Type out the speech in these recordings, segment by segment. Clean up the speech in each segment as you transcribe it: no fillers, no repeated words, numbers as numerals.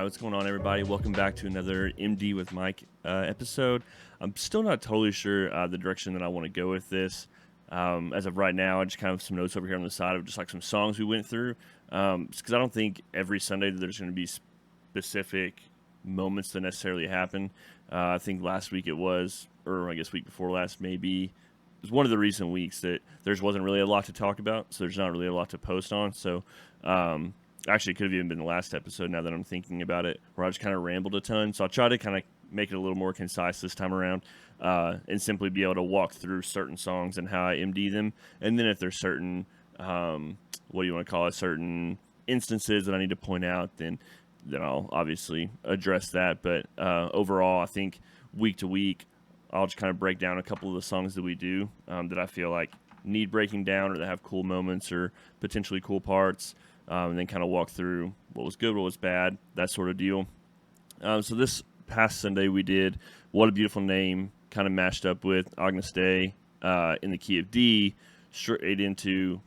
right, what's going on, everybody? Welcome back to another MD with Mike episode. I'm still not totally sure the direction that I want to go with this. As of right now, I just kind of have some notes over here on the side of just like some songs we went through. Because I don't think every Sunday that there's going to be specific moments that necessarily happen. I think last week it was, or I guess week before last maybe, it was one of the recent weeks that there wasn't really a lot to talk about, so there's not really a lot to post on. So actually, it could have even been the last episode now that I'm thinking about it, where I just kind of rambled a ton. So I'll try to kind of make it a little more concise this time around and simply be able to walk through certain songs and how I MD them. And then if there's certain, what do you want to call it, certain instances that I need to point out, then I'll obviously address that. But overall, I think week to week, I'll just kind of break down a couple of the songs that we do that I feel like need breaking down or that have cool moments or potentially cool parts. And then kind of walk through what was good, what was bad, that sort of deal. So this past Sunday we did What a Beautiful Name, kind of mashed up with Agnus Dei in the key of D, straight into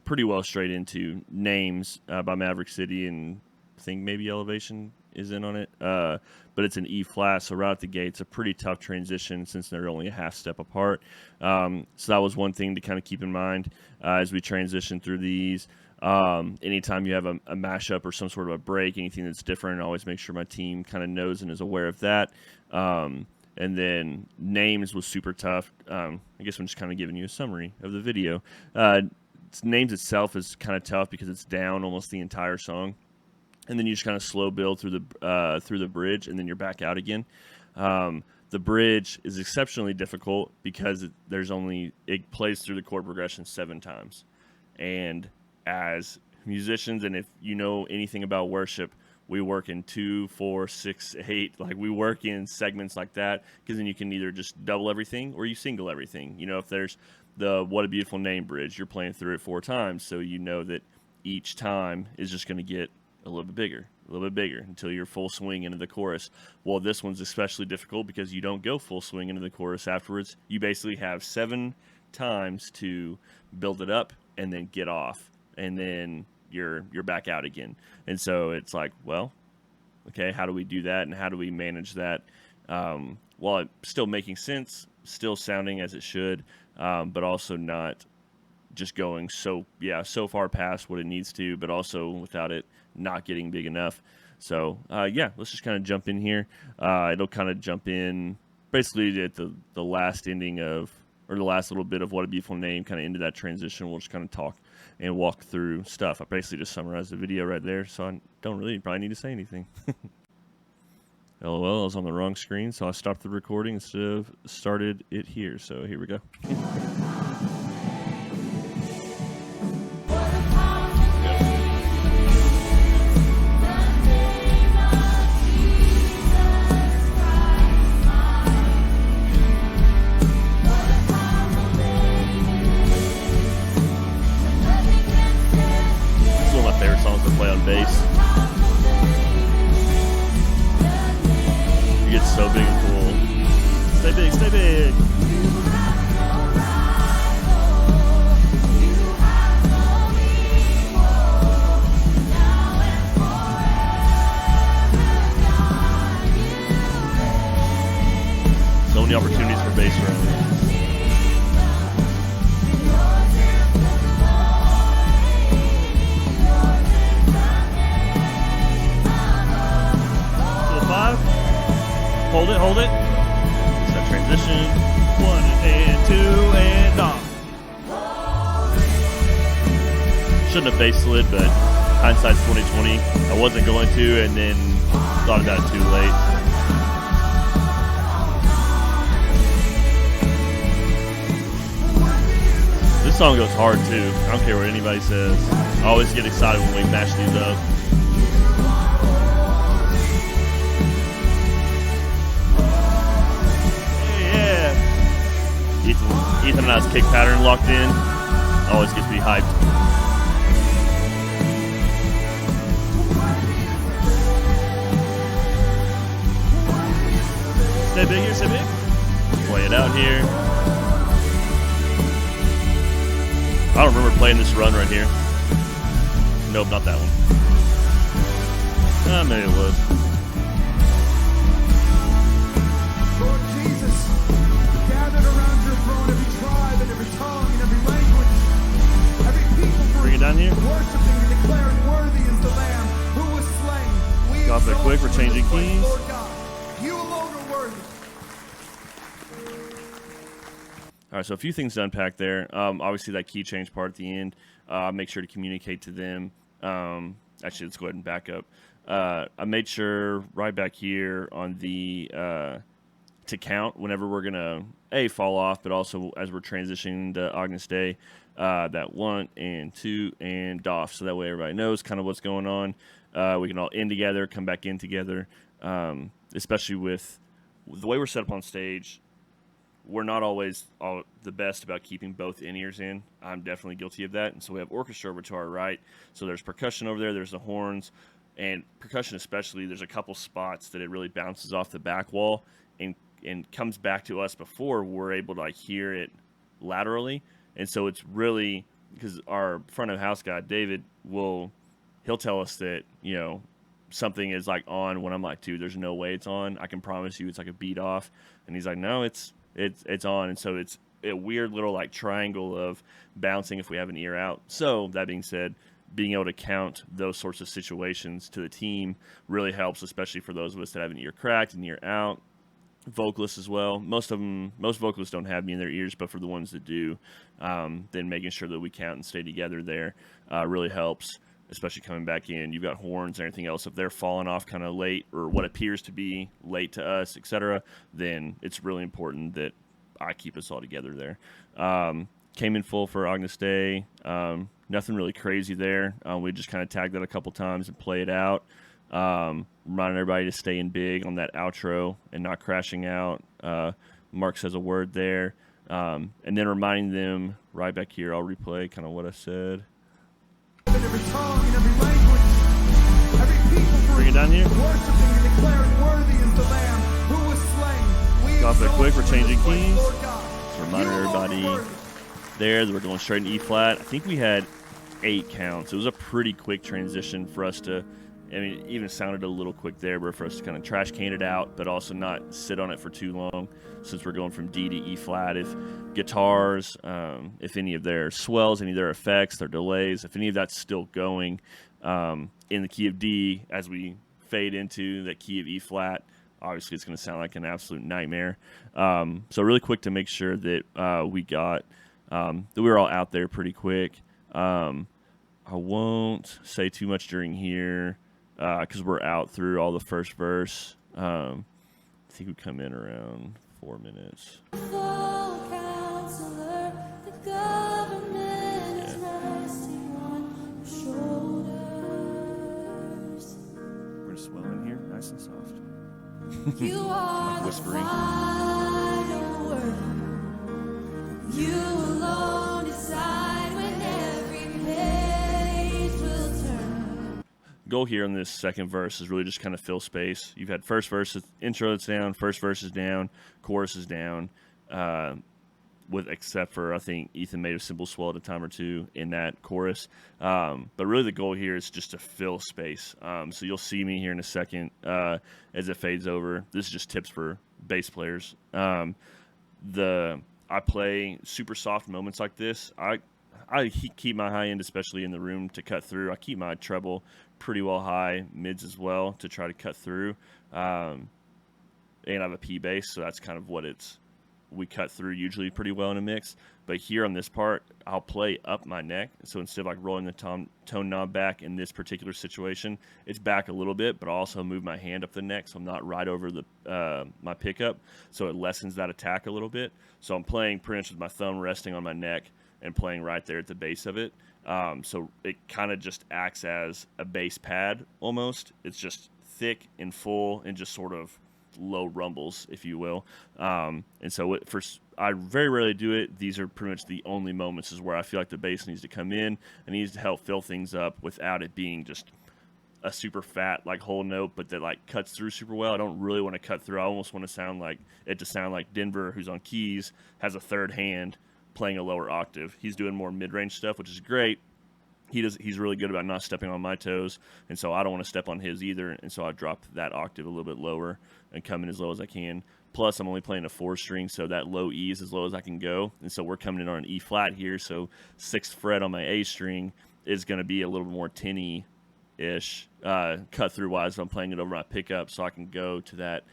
Names by Maverick City, and I think maybe Elevation is in on it. But it's an E flat, so right at the gate, it's a pretty tough transition since they're only a half step apart. So that was one thing to kind of keep in mind as we transition through these. Anytime you have a mashup or some sort of a break, anything that's different, I always make sure my team kind of knows and is aware of that. And then Names was super tough. I guess I'm just kind of giving you a summary of the video. Names itself is kind of tough because it's down almost the entire song. And then you just kind of slow build through the bridge, and then you're back out again. The bridge is exceptionally difficult because it plays through the chord progression 7 times. And as musicians, and if you know anything about worship, we work in 2, 4, 6, 8. Like, we work in segments like that, because then you can either just double everything or you single everything. You know, if there's the What a Beautiful Name bridge, you're playing through it 4 times, so you know that each time is just going to get a little bit bigger until you're full swing into the chorus. Well, this one's especially difficult because you don't go full swing into the chorus afterwards. You basically have 7 times to build it up and then get off, and then you're back out again. And so it's like, well, okay, how do we do that, and how do we manage that while it's still making sense, still sounding as it should, but also not just going so far past what it needs to, but also without it not getting big enough. So let's just kind of jump in here. It'll kind of jump in basically at the last ending of, or the last little bit of What a Beautiful Name, kind of into that transition. We'll just kind of talk and walk through stuff. I basically just summarized the video right there, so I don't really probably need to say anything. LOL, I was on the wrong screen, so I stopped the recording instead of started it here. So here we go. Bass. You get so big and cool. Stay big, stay big. So many opportunities for bass drum. Hold it. It's that transition. 1 and 2 and off. Shouldn't have bass slid, but hindsight's 2020. I wasn't going to, and then thought about it too late. This song goes hard too. I don't care what anybody says. I always get excited when we mash these up. Ethan and I's kick pattern locked in. Always gets me hyped. Stay big here, stay big. Play it out here. I don't remember playing this run right here. Nope, not that one. Maybe it was. Off that quick, we're changing keys. You alone are worthy. All right, so a few things to unpack there. Obviously, that key change part at the end, make sure to communicate to them. Actually, let's go ahead and back up. I made sure right back here on the to count whenever we're going to, fall off, but also as we're transitioning to Agnus Dei, that 1 and 2 and off. So that way everybody knows kind of what's going on. We can all end together, come back in together, especially with the way we're set up on stage. We're not always the best about keeping both in-ears in. I'm definitely guilty of that. And so we have orchestra over to our right. So there's percussion over there. There's the horns. And percussion especially, there's a couple spots that it really bounces off the back wall and comes back to us before we're able to like hear it laterally. And so it's really, because our front of house guy, David, he'll tell us that, something is like on when I'm like, dude, there's no way it's on. I can promise you it's like a beat off. And he's like, no, it's on. And so it's a weird little like triangle of bouncing if we have an ear out. So that being said, being able to count those sorts of situations to the team really helps, especially for those of us that have an ear cracked, an ear out. Vocalists as well. Most vocalists don't have me in their ears, but for the ones that do, then making sure that we count and stay together there really helps, especially coming back in. You've got horns and everything else. If they're falling off kind of late or what appears to be late to us, etc., then it's really important that I keep us all together there. Came in full for Agnus Dei. Nothing really crazy there. We just kind of tagged that a couple times and play it out. Reminding everybody to stay in big on that outro and not crashing out. Mark says a word there. And then reminding them right back here, I'll replay kind of what I said. Every tongue and every language, every people Bring it down here. worshiping and declaring worthy is the Lamb who was slain. We Off that quick, we're exalt you, changing keys. Lord God. So reminding You alone are everybody worthy. there that we're going straight in E flat. I think we had 8 counts. It was a pretty quick transition for us to, it even sounded a little quick there, but for us to kind of trash can it out, but also not sit on it for too long since we're going from D to E flat. If guitars, if any of their swells, any of their effects, their delays, if any of that's still going in the key of D as we fade into that key of E flat, obviously it's going to sound like an absolute nightmare. So really quick to make sure that we got, that we were all out there pretty quick. I won't say too much during here because we're out through all the first verse. I think we come in around 4 minutes. Full counselor, the government is resting on your shoulders. We're just swelling here, nice and soft. You are the whispering. final word. You alone decide when every page will turn. Goal here on this second verse is really just kind of fill space. You've had first verse, intro that's down, first verse is down, chorus is down, with except for I think Ethan made a simple swell at a time or two in that chorus. But really the goal here is just to fill space. So you'll see me here in a second as it fades over. This is just tips for bass players. I play super soft moments like this. I keep my high end, especially in the room, to cut through. I keep my treble pretty well high, mids as well, to try to cut through. And I have a P bass, so that's kind of what we cut through usually pretty well in a mix. But here on this part, I'll play up my neck. So instead of like rolling the tone knob back in this particular situation, it's back a little bit, but I'll also move my hand up the neck so I'm not right over the my pickup. So it lessens that attack a little bit. So I'm playing pretty much with my thumb resting on my neck and playing right there at the base of it. So it kind of just acts as a bass pad almost. It's just thick and full and just sort of low rumbles, if you will. And so I very rarely do it. These are pretty much the only moments is where I feel like the bass needs to come in and needs to help fill things up without it being just a super fat like whole note, but that like cuts through super well. I don't really want to cut through. I almost want to sound like Denver, who's on keys, has a third hand playing a lower octave. He's doing more mid-range stuff, which is great. He's really good about not stepping on my toes, and so I don't want to step on his either, and so I drop that octave a little bit lower and come in as low as I can. Plus, I'm only playing a 4-string, so that low E is as low as I can go, and so we're coming in on an E flat here, so 6th fret on my A string is going to be a little more tinny ish, cut through wise. I'm playing it over my pickup, so I can go to that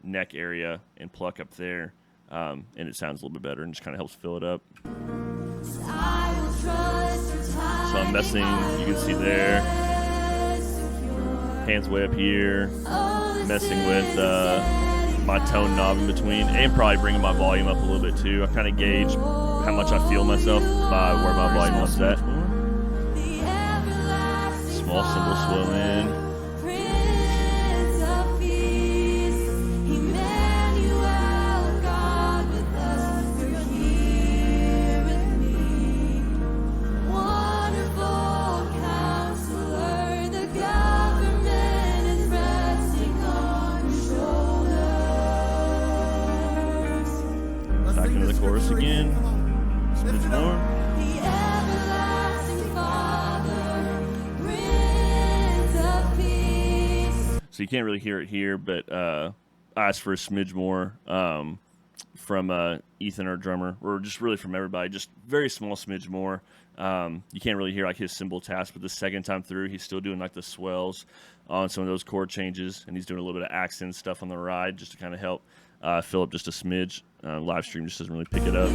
neck area and pluck up there, and it sounds a little bit better and just kind of helps fill it up. So I'm messing. You can see there, hands way up here, messing with my tone knob in between, and probably bringing my volume up a little bit too. I kind of gauge how much I feel myself by where my volume is at. Small cymbal swell in. Back into the chorus again. Smidge more. So you can't really hear it here, but I asked for a smidge more from Ethan, our drummer, or just really from everybody, just very small smidge more. You can't really hear like his cymbal task, but the second time through, he's still doing like the swells on some of those chord changes, and he's doing a little bit of accent stuff on the ride just to kind of help fill up just a smidge. Live stream just doesn't really pick it up.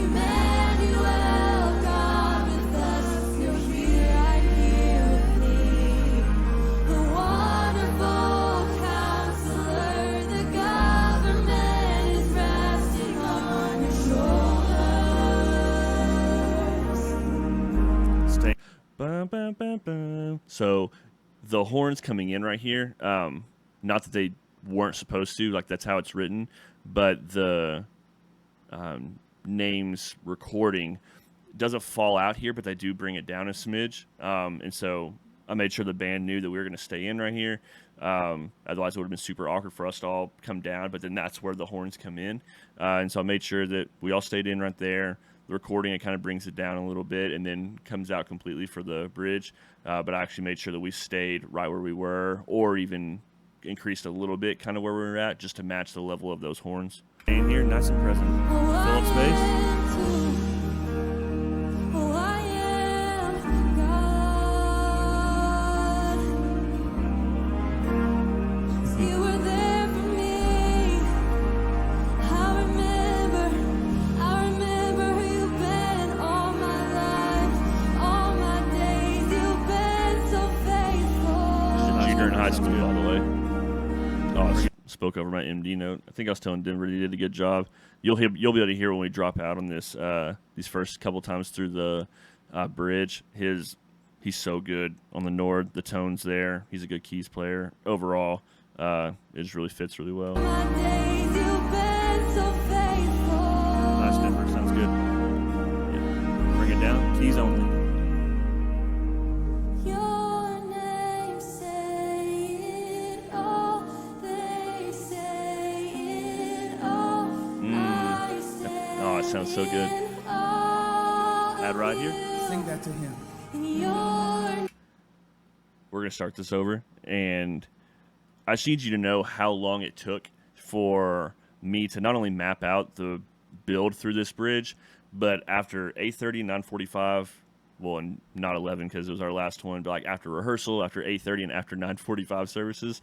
Bum, bum, bum, bum. So the horns coming in right here, not that they weren't supposed to, like that's how it's written, but the names recording doesn't fall out here, but they do bring it down a smidge. And so I made sure the band knew that we were going to stay in right here. Otherwise it would have been super awkward for us to all come down, but then that's where the horns come in. And so I made sure that we all stayed in right there. The recording, it kind of brings it down a little bit and then comes out completely for the bridge. But I actually made sure that we stayed right where we were, or even increased a little bit kind of where we were at, just to match the level of those horns. And here, nice and present. Fill up space. High school, by the way. Oh, I spoke over my MD note. I think I was telling Denver he did a good job. You'll be able to hear when we drop out on this these first couple times through the bridge. He's so good on the Nord. The tone's there. He's a good keys player. Overall, it just really fits really well. Nice Denver. Sounds good. Yeah. Bring it down. Keys only. Sounds so good. Add right here. Sing that to him. We're going to start this over, and I just need you to know how long it took for me to not only map out the build through this bridge, but after 8:30, 9:45, well, and not 11 because it was our last one, but like after rehearsal, after 8:30 and after 9:45 services,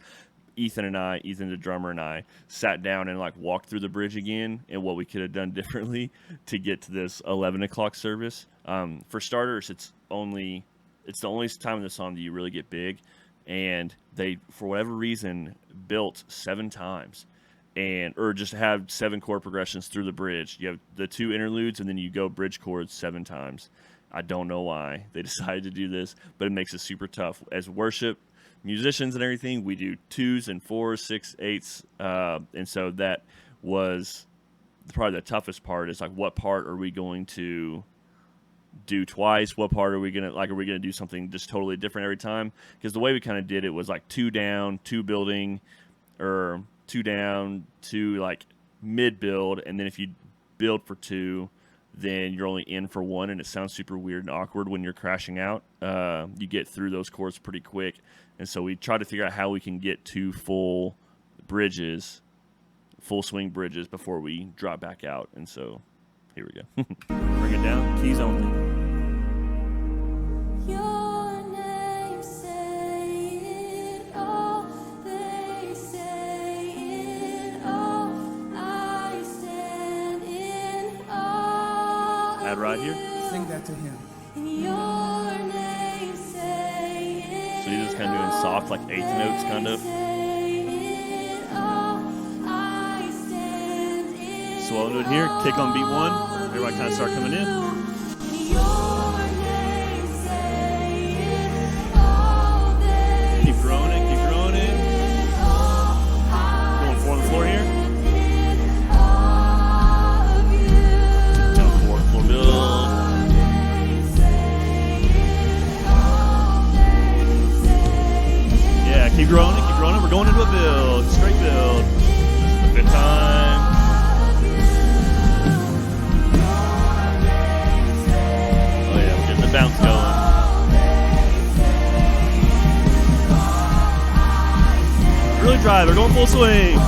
Ethan the drummer, and I sat down and like walked through the bridge again and what we could have done differently to get to this 11 o'clock service. For starters, it's the only time in the song that you really get big, and they, for whatever reason, built 7 times, or just have 7 chord progressions through the bridge. You have the 2 interludes, and then you go bridge chords 7 times. I don't know why they decided to do this, but it makes it super tough. As worship musicians and everything, we do 2s and 4s, 6, 8s, and so that was probably the toughest part. Is like, what part are we going to do twice? What part are we gonna do something just totally different every time? Because the way we kind of did it was like 2 down, 2 building, or 2 down, 2 like mid build, and then if you build for 2, then you're only in for 1, and it sounds super weird and awkward when you're crashing out. You get through those chords pretty quick, and so we try to figure out how we can get 2 full swing bridges before we drop back out. And so here we go. Bring it down, keys only. Your name say side here. Sing that to him. Your name say it. So he's just kind of doing soft, like eighth notes, kind of. So what I'll do it here, kick on beat 1. Everybody kind of start coming in. Keep growing it, keep growing it. Going 4 on the floor here. Down 4 on the floor, build. Yeah, keep growing it, keep growing it. We're going into a build, straight build. This is the 5th time. Oh yeah, we're getting the bounce going. Really drive, we're going full swing.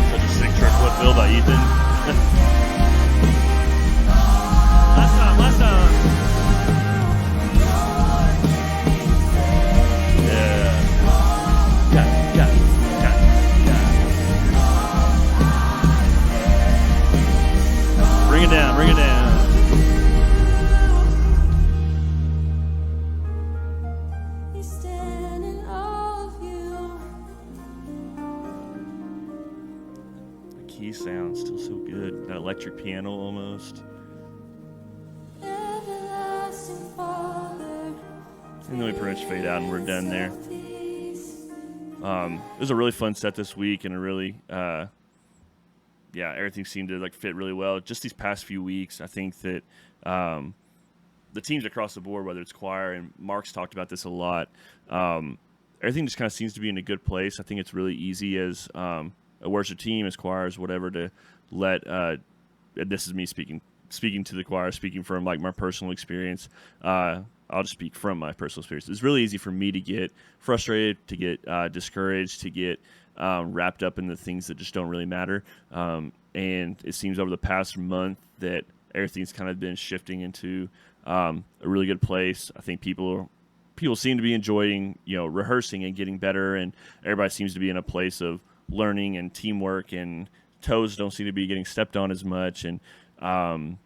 Such a sick triplet build by Ethan. Last time. Yeah. Yeah. Bring it down, bring it down. He's standing all of you. The key sound still so good. That electric piano almost. Everlasting Father. And then we pretty much fade out and we're done there. Peace. It was a really fun set this week and a really everything seemed to like fit really well. Just these past few weeks, I think that the teams across the board, whether it's choir, and Mark's talked about this a lot, everything just kind of seems to be in a good place. I think it's really easy as a worship team, as choirs, whatever, to let this is me speaking to the choir, speaking from like my personal experience. I'll just speak from my personal experience. It's really easy for me to get frustrated, to get discouraged, to get wrapped up in the things that just don't really matter. And it seems over the past month that everything's kind of been shifting into a really good place. I think people seem to be enjoying, rehearsing and getting better, and everybody seems to be in a place of learning and teamwork, and toes don't seem to be getting stepped on as much. And I'm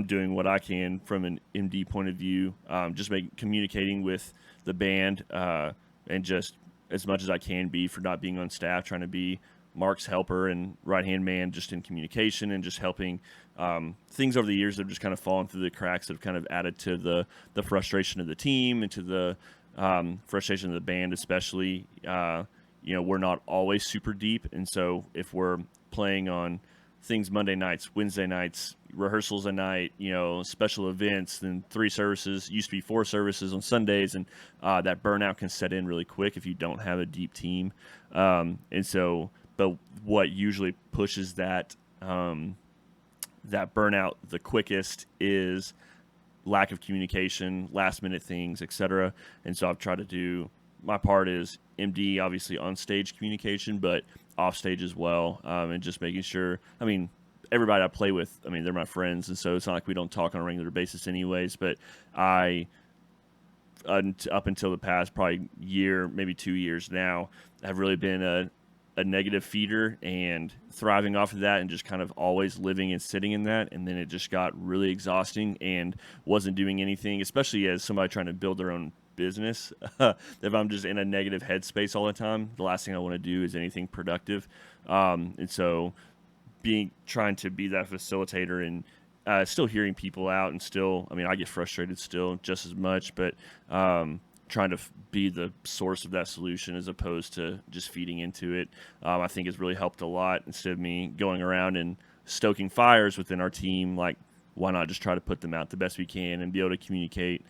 doing what I can from an MD point of view, just communicating with the band, and just as much as I can be for not being on staff, trying to be Mark's helper and right-hand man just in communication and just helping things over the years that have just kind of fallen through the cracks that have kind of added to the frustration of the team and to the frustration of the band especially. We're not always super deep, and so if we're playing on things Monday nights, Wednesday nights, rehearsals at night, special events, then 3 services, used to be 4 services on Sundays, and that burnout can set in really quick if you don't have a deep team. But what usually pushes that burnout the quickest is lack of communication, last minute things, etc. And so I've tried to do my part is MD, obviously on stage communication, but off stage as well, and just making sure. I mean, everybody I play with, they're my friends, and so it's not like we don't talk on a regular basis anyways. But up until the past probably year, maybe 2 years now, have really been a negative feeder and thriving off of that, and just kind of always living and sitting in that. And then it just got really exhausting and wasn't doing anything, especially as somebody trying to build their own business. If I'm just in a negative headspace all the time, the last thing I want to do is anything productive. And so trying to be that facilitator and still hearing people out, and still, I get frustrated still just as much, but trying to be the source of that solution as opposed to just feeding into it, I think has really helped a lot. Instead of me going around and stoking fires within our team, like, why not just try to put them out the best we can and be able to communicate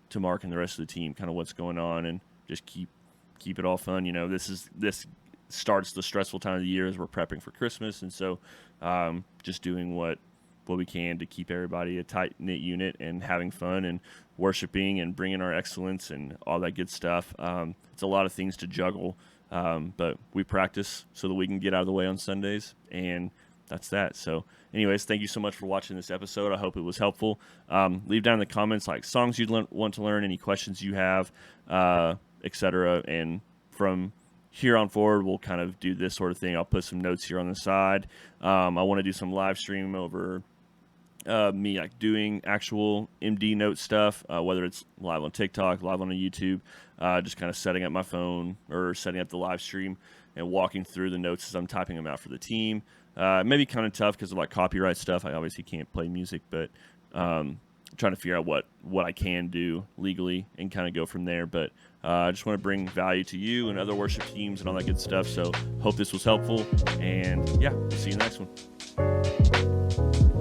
to Mark and the rest of the team kind of what's going on, and just keep it all fun. This starts the stressful time of the year as we're prepping for Christmas, and so just doing what we can to keep everybody a tight-knit unit and having fun and worshiping and bringing our excellence and all that good stuff. It's a lot of things to juggle, but we practice so that we can get out of the way on Sundays, and that's that. So anyways, thank you so much for watching this episode. I hope it was helpful. Leave down in the comments like songs you'd want to learn, any questions you have. etc. And from here on forward, we'll kind of do this sort of thing. I'll put some notes here on the side. I want to do some live stream over me like doing actual MD note stuff, whether it's live on TikTok, live on YouTube, just kind of setting up my phone or setting up the live stream and walking through the notes as I'm typing them out for the team. Maybe kind of tough because of like copyright stuff. I obviously can't play music, but trying to figure out what I can do legally and kind of go from there. But I just want to bring value to you and other worship teams and all that good stuff. So hope this was helpful. And yeah, we'll see you in the next one.